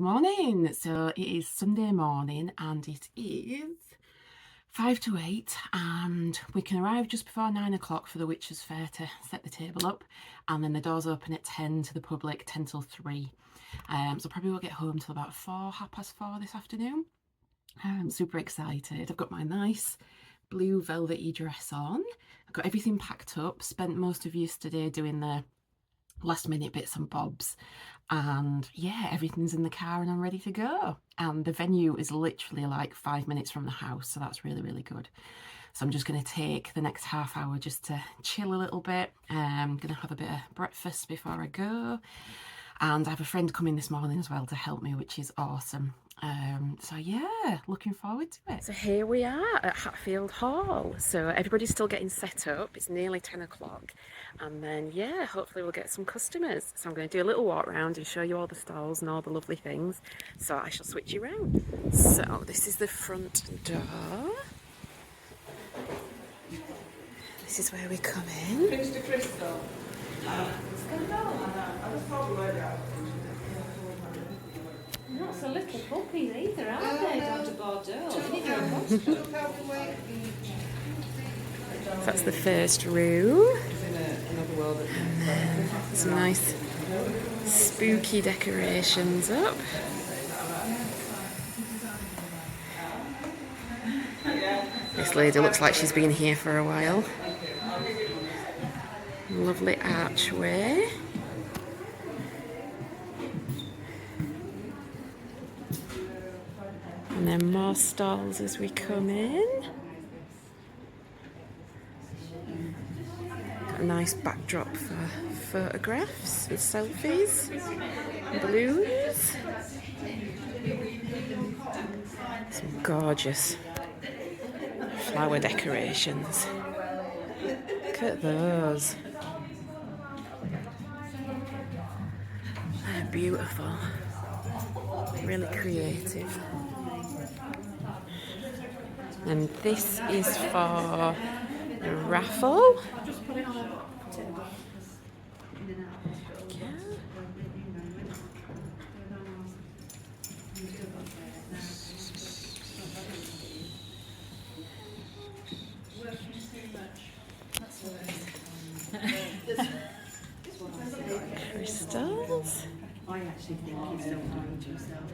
Good morning. So it is Sunday morning and it is 5 to 8 and we can arrive just before 9 o'clock for the Witches' Fair to set the table up, and then the doors open at 10 to the public, 10 till 3. So probably won't get home till about 4, half past 4 this afternoon. I'm super excited. I've got my nice blue velvety dress on. I've got everything packed up, spent most of yesterday doing the last minute bits and bobs, and yeah, everything's in the car and I'm ready to go. And the venue is literally like 5 minutes from the house, so that's really good. So I'm just going to take the next half hour just to chill a little bit. I'm going to have a bit of breakfast before I go, and I have a friend coming this morning as well to help me, which is awesome. So yeah, looking forward to it. So here we are at Hatfield Hall. So everybody's still getting set up. It's nearly 10 o'clock. And then yeah, hopefully we'll get some customers. So I'm going to do a little walk around and show you all the stalls and all the lovely things. So I shall switch you around. So this is the front door. This is where we come in. Finish the crystal. Not so little puppies either, are they, Dr. Bordeaux? So that's the first room. Some nice spooky decorations up. This lady looks like she's been here for a while. Lovely archway. And then more stalls as we come in. Got a nice backdrop for photographs and selfies. Balloons. Some gorgeous flower decorations. Look at those. They're beautiful. Really creative. And this is for a raffle. Crystals. I actually think he's still doing himself.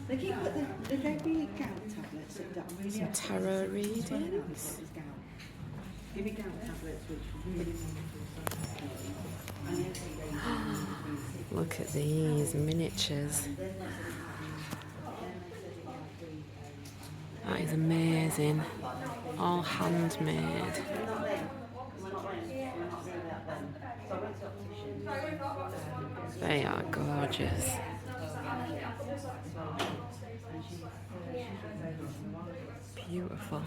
They keep the baby gout tablets that are really Some tarot readings. Give me gout tablets which really Look at these miniatures. That is amazing. All handmade. They are gorgeous. Beautiful.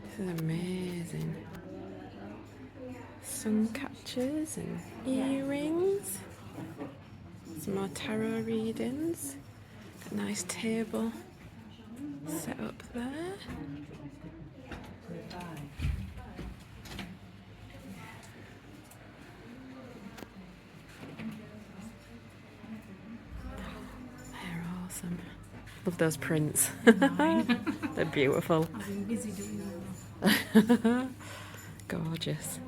This is amazing. Sun catchers and earrings. Some more tarot readings. Got a nice table set up there. They're awesome. Love those prints. They're beautiful. I've been busy doing that. Gorgeous.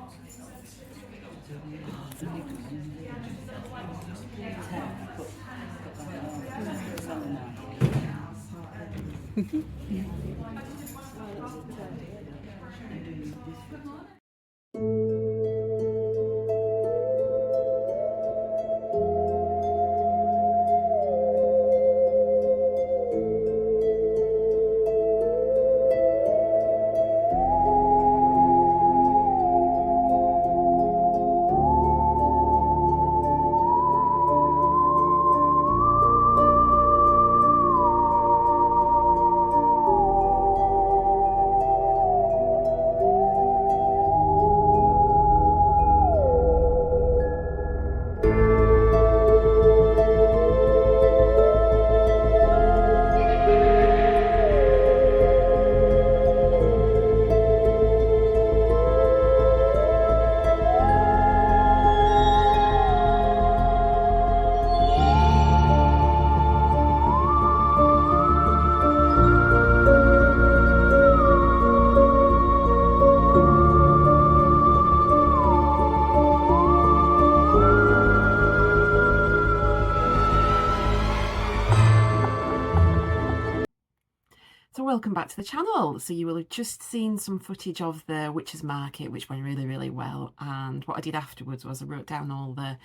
welcome back to the channel. So you will have just seen some footage of the Witches Market, which went really well, and what I did afterwards was I wrote down all the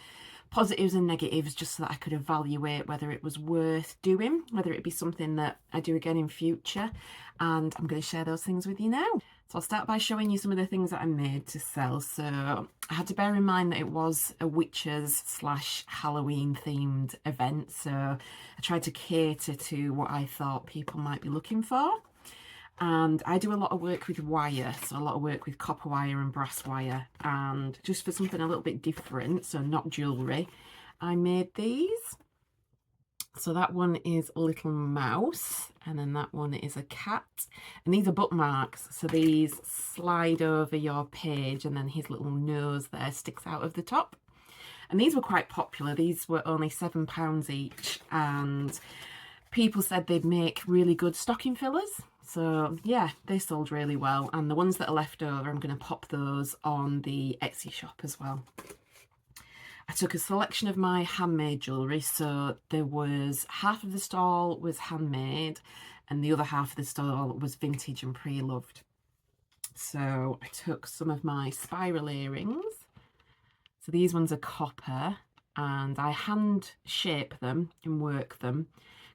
positives and negatives just so that I could evaluate whether it was worth doing, whether it be something that I do again in future, and I'm going to share those things with you now. So I'll start by showing you some of the things that I made to sell. So I had to bear in mind that it was a witches / Halloween themed event, so I tried to cater to what I thought people might be looking for. And I do a lot of work with wire, so a lot of work with copper wire and brass wire, and just for something a little bit different, so not jewellery, I made these. So that one is a little mouse, and then that one is a cat, and these are bookmarks, so these slide over your page and then his little nose there sticks out of the top. And these were quite popular. These were only £7 each, and people said they'd make really good stocking fillers. So yeah, they sold really well, and the ones that are left over, I'm going to pop those on the Etsy shop as well. I took a selection of my handmade jewellery, so there was half of the stall was handmade and the other half of the stall was vintage and pre-loved. So I took some of my spiral earrings. So these ones are copper, and I hand shape them and work them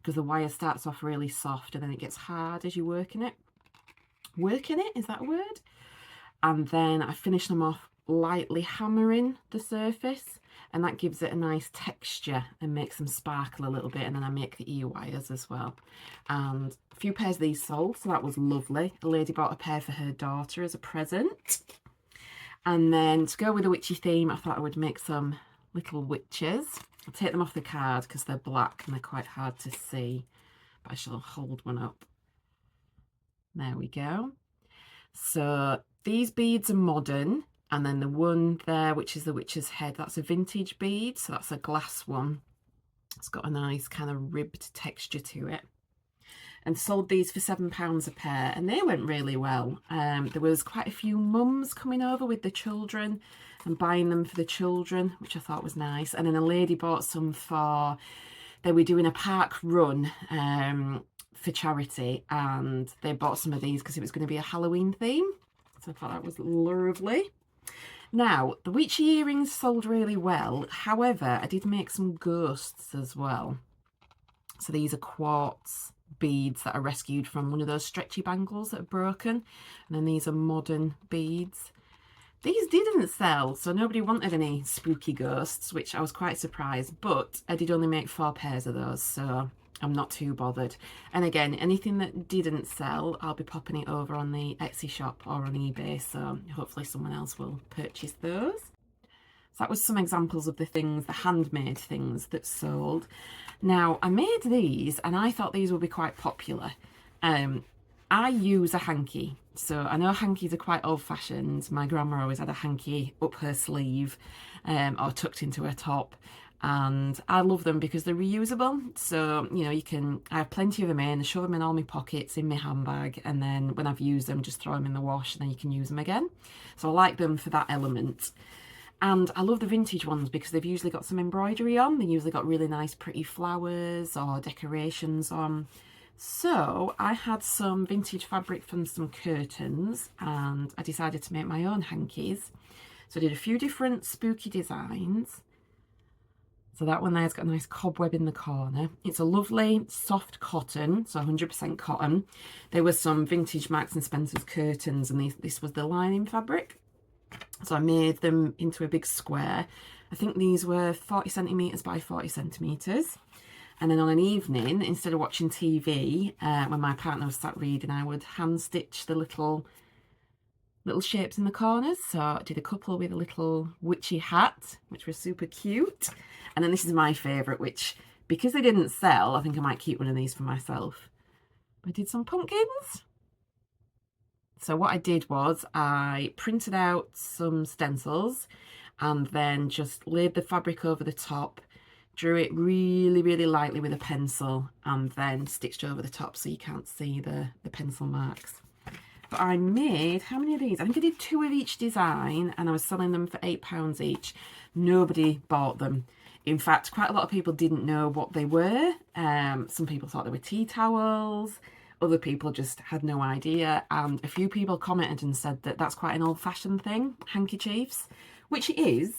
because the wire starts off really soft and then it gets hard as you working it. Working it, is that a word? And then I finish them off lightly hammering the surface, and that gives it a nice texture and makes them sparkle a little bit. And then I make the ear wires as well. And a few pairs of these sold, so that was lovely. A lady bought a pair for her daughter as a present. And then to go with the witchy theme, I thought I would make some little witches. I'll take them off the card because they're black and they're quite hard to see, but I shall hold one up. There we go. So these beads are modern, and then the one there, which is the witch's head, that's a vintage bead, so that's a glass one. It's got a nice kind of ribbed texture to it. And sold these for £7 a pair, and they went really well. There was quite a few mums coming over with the children and buying them for the children, which I thought was nice. And then a lady bought some for, they were doing a park run for charity, and they bought some of these because it was going to be a Halloween theme. So I thought that was lovely. Now, the witchy earrings sold really well. However, I did make some ghosts as well. So these are quartz beads that are rescued from one of those stretchy bangles that are broken. And then these are modern beads. These didn't sell, so nobody wanted any spooky ghosts, which I was quite surprised. But I did only make 4 pairs of those, so I'm not too bothered. And again, anything that didn't sell, I'll be popping it over on the Etsy shop or on eBay, so hopefully someone else will purchase those. So that was some examples of the things, the handmade things that sold. Now, I made these and I thought these would be quite popular. I use a hanky, so I know hankies are quite old-fashioned. My grandma always had a hanky up her sleeve or tucked into her top. And I love them because they're reusable. So, you know, I have plenty of them in, I shove them in all my pockets, in my handbag, and then when I've used them, just throw them in the wash and then you can use them again. So I like them for that element. And I love the vintage ones because they've usually got some embroidery on. They usually got really nice pretty flowers or decorations on. So I had some vintage fabric from some curtains and I decided to make my own hankies. So I did a few different spooky designs. So that one there's got a nice cobweb in the corner. It's a lovely soft cotton, so 100% cotton. There were some vintage Marks and Spencer's curtains, and this was the lining fabric. So I made them into a big square. I think these were 40 centimetres by 40 centimetres. And then on an evening, instead of watching TV, when my partner was sat reading, I would hand stitch the little shapes in the corners. So I did a couple with a little witchy hat, which was super cute. And then this is my favourite, which, because they didn't sell, I think I might keep one of these for myself. I did some pumpkins. So what I did was I printed out some stencils and then just laid the fabric over the top, drew it really lightly with a pencil, and then stitched over the top so you can't see the pencil marks. But I made, how many of these? I think I did 2 of each design, and I was selling them for £8 each. Nobody bought them. In fact, quite a lot of people didn't know what they were. Some people thought they were tea towels. Other people just had no idea, and a few people commented and said that that's quite an old-fashioned thing, handkerchiefs, which it is.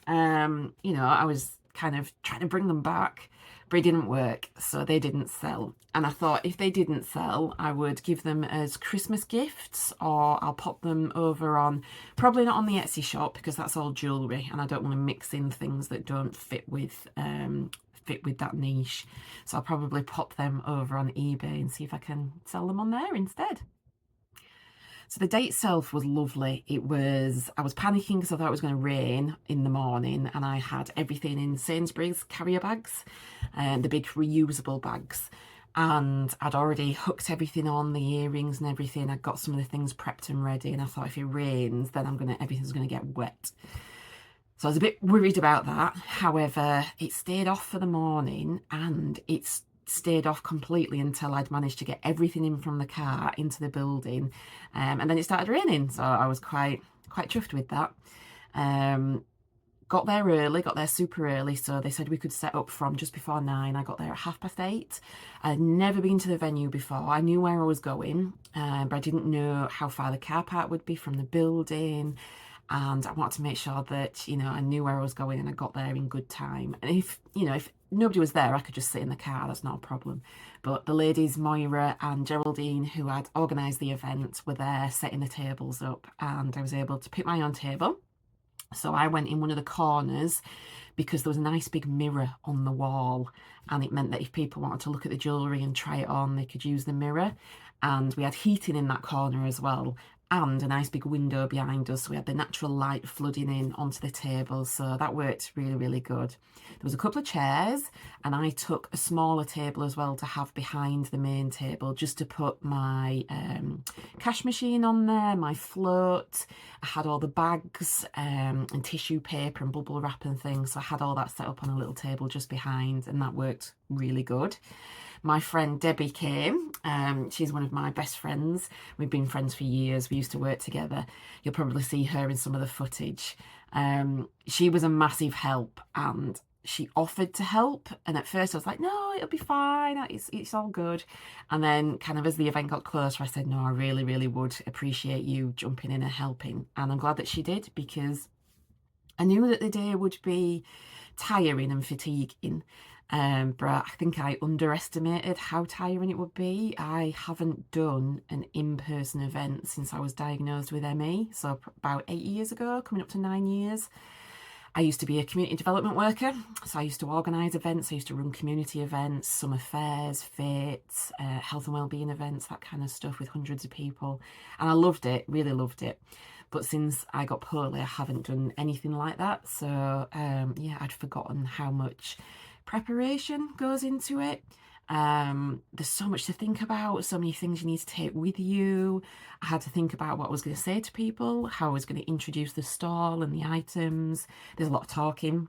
You know, I was kind of trying to bring them back, but it didn't work, so they didn't sell. And I thought if they didn't sell, I would give them as Christmas gifts, or I'll pop them over on, probably not on the Etsy shop because that's all jewellery and I don't want to mix in things that don't fit with that niche. So I'll probably pop them over on eBay and see if I can sell them on there instead. So the day itself was lovely. I was panicking because I thought it was going to rain in the morning, and I had everything in Sainsbury's carrier bags, the big reusable bags. And I'd already hooked everything on, the earrings and everything. I'd got some of the things prepped and ready, and I thought if it rains, then everything's gonna get wet. So I was a bit worried about that. However, it stayed off for the morning, and it's stayed off completely until I'd managed to get everything in from the car into the building, and then it started raining, so I was quite chuffed with that. Got there super early, so they said we could set up from just before 9. I got there at 8:30. I'd never been to the venue before. I knew where I was going, but I didn't know how far the car park would be from the building, and I wanted to make sure that, you know, I knew where I was going and I got there in good time. And if nobody was there, I could just sit in the car, that's not a problem. But the ladies, Moira and Geraldine, who had organised the event, were there setting the tables up, and I was able to pick my own table. So I went in one of the corners because there was a nice big mirror on the wall, and it meant that if people wanted to look at the jewellery and try it on, they could use the mirror. And we had heating in that corner as well, and a nice big window behind us, so we had the natural light flooding in onto the table, so that worked really good. There was a couple of chairs, and I took a smaller table as well to have behind the main table, just to put my cash machine on there, my float. I had all the bags and tissue paper and bubble wrap and things, so I had all that set up on a little table just behind, and that worked really good. My friend Debbie came. She's one of my best friends. We've been friends for years. We used to work together. You'll probably see her in some of the footage. She was a massive help, and she offered to help. And at first I was like, no, it'll be fine. It's all good. And then kind of as the event got closer, I said, no, I really would appreciate you jumping in and helping. And I'm glad that she did, because I knew that the day would be tiring and fatiguing. But I think I underestimated how tiring it would be. I haven't done an in-person event since I was diagnosed with ME, so about 8 years ago, coming up to 9 years. I used to be a community development worker, so I used to organise events, I used to run community events, summer fairs, fates, health and wellbeing events, that kind of stuff with hundreds of people, and I loved it, really loved it. But since I got poorly, I haven't done anything like that, so yeah, I'd forgotten how much preparation goes into it. There's so much to think about, so many things you need to take with you. I had to think about what I was going to say to people, how I was going to introduce the stall and the items. There's a lot of talking,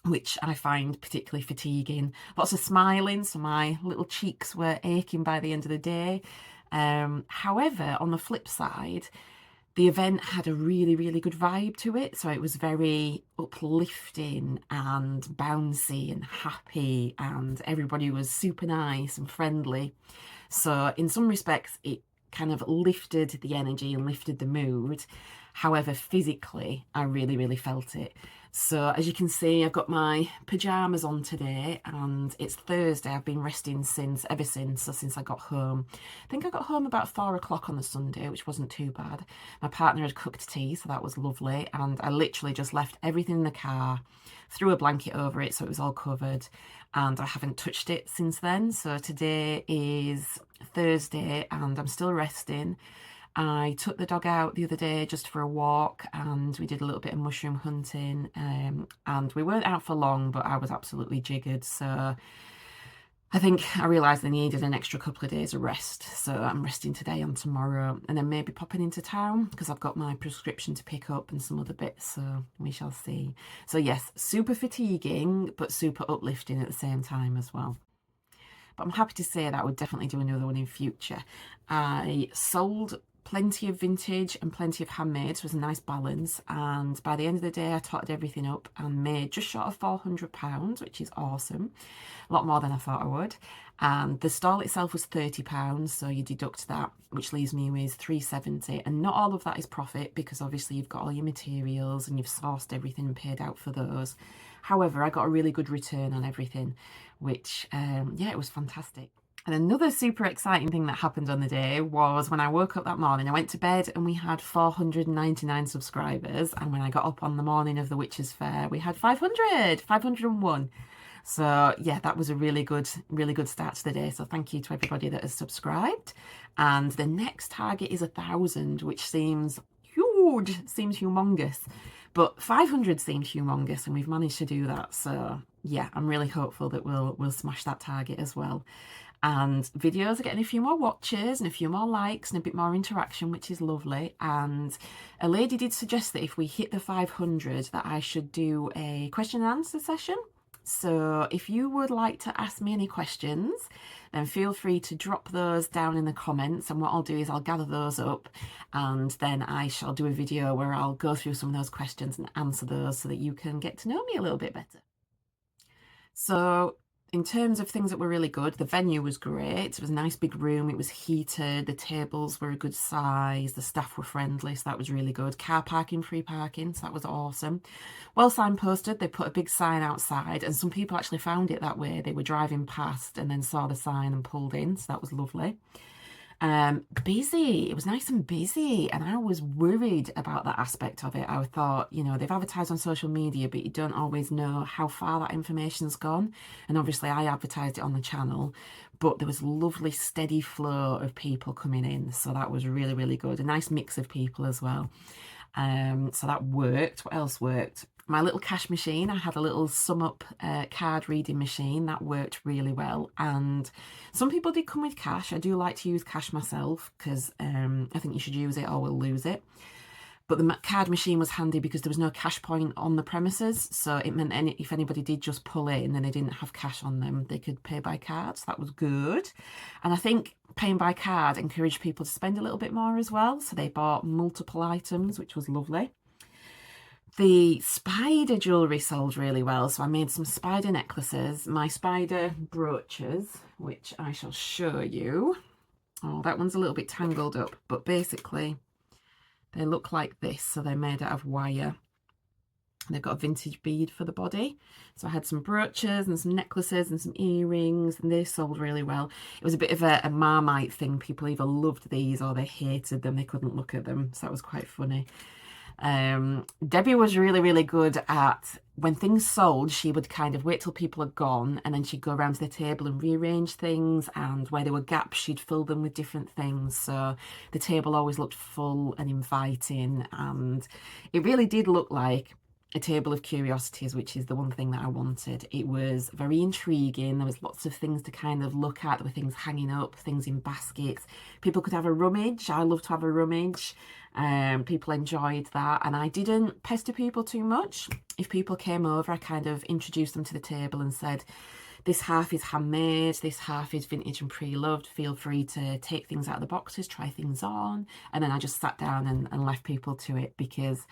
which I find particularly fatiguing. Lots of smiling, so my little cheeks were aching by the end of the day. However, on the flip side, the event had a really good vibe to it, so it was very uplifting and bouncy and happy, and everybody was super nice and friendly. So in some respects it kind of lifted the energy and lifted the mood. However, physically I really felt it. So as you can see, I've got my pyjamas on today, and it's Thursday. I've been resting since I got home. I think I got home about 4 o'clock on the Sunday, which wasn't too bad. My partner had cooked tea, so that was lovely, and I literally just left everything in the car, threw a blanket over it so it was all covered, and I haven't touched it since then. So today is Thursday and I'm still resting. I took the dog out the other day just for a walk, and we did a little bit of mushroom hunting, and we weren't out for long, but I was absolutely jiggered, so I think I realised I needed an extra couple of days of rest, so I'm resting today and tomorrow, and then maybe popping into town because I've got my prescription to pick up and some other bits, so we shall see. So yes, super fatiguing but super uplifting at the same time as well. But I'm happy to say that I would definitely do another one in future. I sold plenty of vintage and plenty of handmade, so it was a nice balance. And by the end of the day, I totted everything up and made just short of £400, which is awesome. A lot more than I thought I would. And the stall itself was £30, so you deduct that, which leaves me with £370. And not all of that is profit, because obviously you've got all your materials and you've sourced everything and paid out for those. However, I got a really good return on everything, which, yeah, it was fantastic. And another super exciting thing that happened on the day was when I woke up that morning, I went to bed and we had 499 subscribers. And when I got up on the morning of the Witches' Fair, we had 501. So yeah, that was a really good start to the day. So thank you to everybody that has subscribed. And the next target is 1,000, which seems huge, seems humongous. But 500 seemed humongous, and we've managed to do that. So yeah, I'm really hopeful that we'll smash that target as well. And videos are getting a few more watches and a few more likes and a bit more interaction, which is lovely. And a lady did suggest that if we hit the 500, that I should do a question and answer session. So if you would like to ask me any questions, then feel free to drop those down in the comments, and what I'll do is I'll gather those up, and then I shall do a video where I'll go through some of those questions and answer those so that you can get to know me a little bit better. So in terms of things that were really good, the venue was great. It was a nice big room. It was heated. The tables were a good size. The staff were friendly, so that was really good. Car parking, free parking, so that was awesome. Well signposted. They put a big sign outside, and some people actually found it that way. They were driving past and then saw the sign and pulled in, so that was lovely. Busy. It was nice and busy, and I was worried about that aspect of it. I thought, you know, they've advertised on social media, but you don't always know how far that information's gone. And obviously I advertised it on the channel, but there was lovely steady flow of people coming in, so that was really, really good. A nice mix of people as well. So that worked. What else worked? My little cash machine, I had a little sum up card reading machine that worked really well. And some people did come with cash. I do like to use cash myself, because I think you should use it or we'll lose it. But the card machine was handy because there was no cash point on the premises, so it meant if anybody did just pull in and they didn't have cash on them, they could pay by card. So that was good. And I think paying by card encouraged people to spend a little bit more as well, so they bought multiple items, which was lovely. The spider jewellery sold really well, so I made some spider necklaces, my spider brooches, which I shall show you. Oh, that one's a little bit tangled up, but basically they look like this. So they're made out of wire. They've got a vintage bead for the body. So I had some brooches and some necklaces and some earrings, and they sold really well. It was a bit of a Marmite thing. People either loved these or they hated them. They couldn't look at them, so that was quite funny. Debbie was really, really good at, when things sold, she would kind of wait till people had gone, and then she'd go around to the table and rearrange things, and where there were gaps she'd fill them with different things, so the table always looked full and inviting, and it really did look like a table of curiosities, which is the one thing that I wanted. It was very intriguing. There was lots of things to kind of look at. There were things hanging up, things in baskets. People could have a rummage. I love to have a rummage. People enjoyed that, and I didn't pester people too much. If people came over, I kind of introduced them to the table and said, this half is handmade, this half is vintage and pre-loved. Feel free to take things out of the boxes, try things on. And then I just sat down and left people to it, because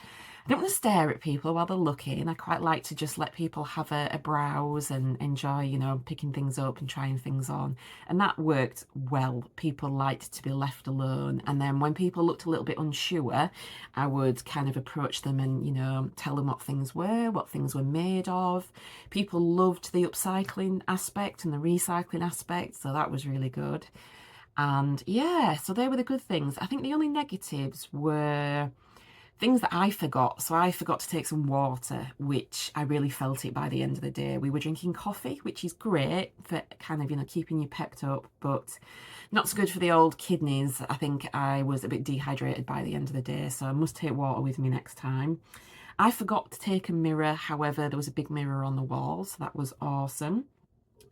I don't want to stare at people while they're looking. I quite like to just let people have a browse and enjoy, you know, picking things up and trying things on. And that worked well. People liked to be left alone. And then when people looked a little bit unsure, I would kind of approach them and, you know, tell them what things were made of. People loved the upcycling aspect and the recycling aspect, so that was really good. And yeah, so they were the good things. I think the only negatives were things that I forgot. So I forgot to take some water, which I really felt it by the end of the day. We were drinking coffee, which is great for kind of, you know, keeping you pepped up, but not so good for the old kidneys. I think I was a bit dehydrated by the end of the day, so I must take water with me next time. I forgot to take a mirror. However, there was a big mirror on the wall, so that was awesome.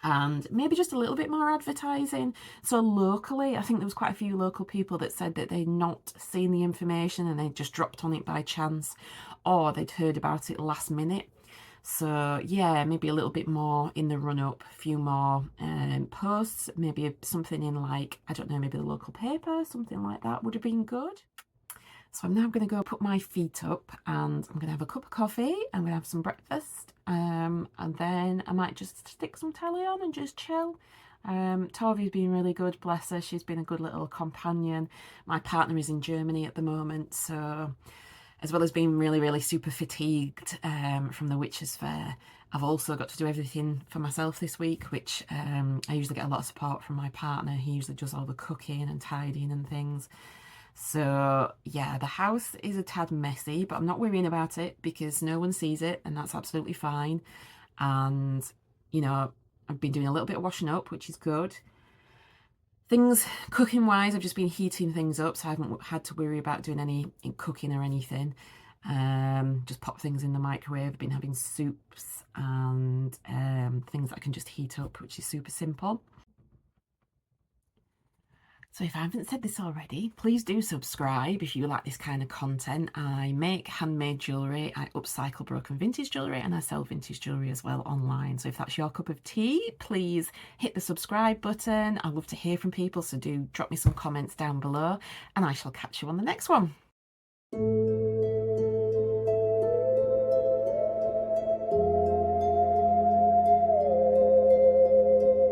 And maybe just a little bit more advertising. So locally, I think there was quite a few local people that said that they'd not seen the information and they just dropped on it by chance, or they'd heard about it last minute. So yeah, maybe a little bit more in the run up, a few more posts, maybe something in like, I don't know, maybe the local paper, something like that would have been good. So I'm now going to go put my feet up and I'm going to have a cup of coffee, I'm going to have some breakfast, and then I might just stick some telly on and just chill. Tovey's been really good, bless her, she's been a good little companion. My partner is in Germany at the moment, so as well as being really, really super fatigued from the Witches' Fair, I've also got to do everything for myself this week, which I usually get a lot of support from my partner. He usually does all the cooking and tidying and things. So yeah, the house is a tad messy, but I'm not worrying about it because no one sees it and that's absolutely fine. And, you know, I've been doing a little bit of washing up, which is good. Things cooking wise, I've just been heating things up, so I haven't had to worry about doing any cooking or anything. Just pop things in the microwave. I've been having soups and things that I can just heat up, which is super simple. So if I haven't said this already, please do subscribe if you like this kind of content. I make handmade jewellery, I upcycle broken vintage jewellery, and I sell vintage jewellery as well online. So if that's your cup of tea, please hit the subscribe button. I love to hear from people, so do drop me some comments down below and I shall catch you on the next one.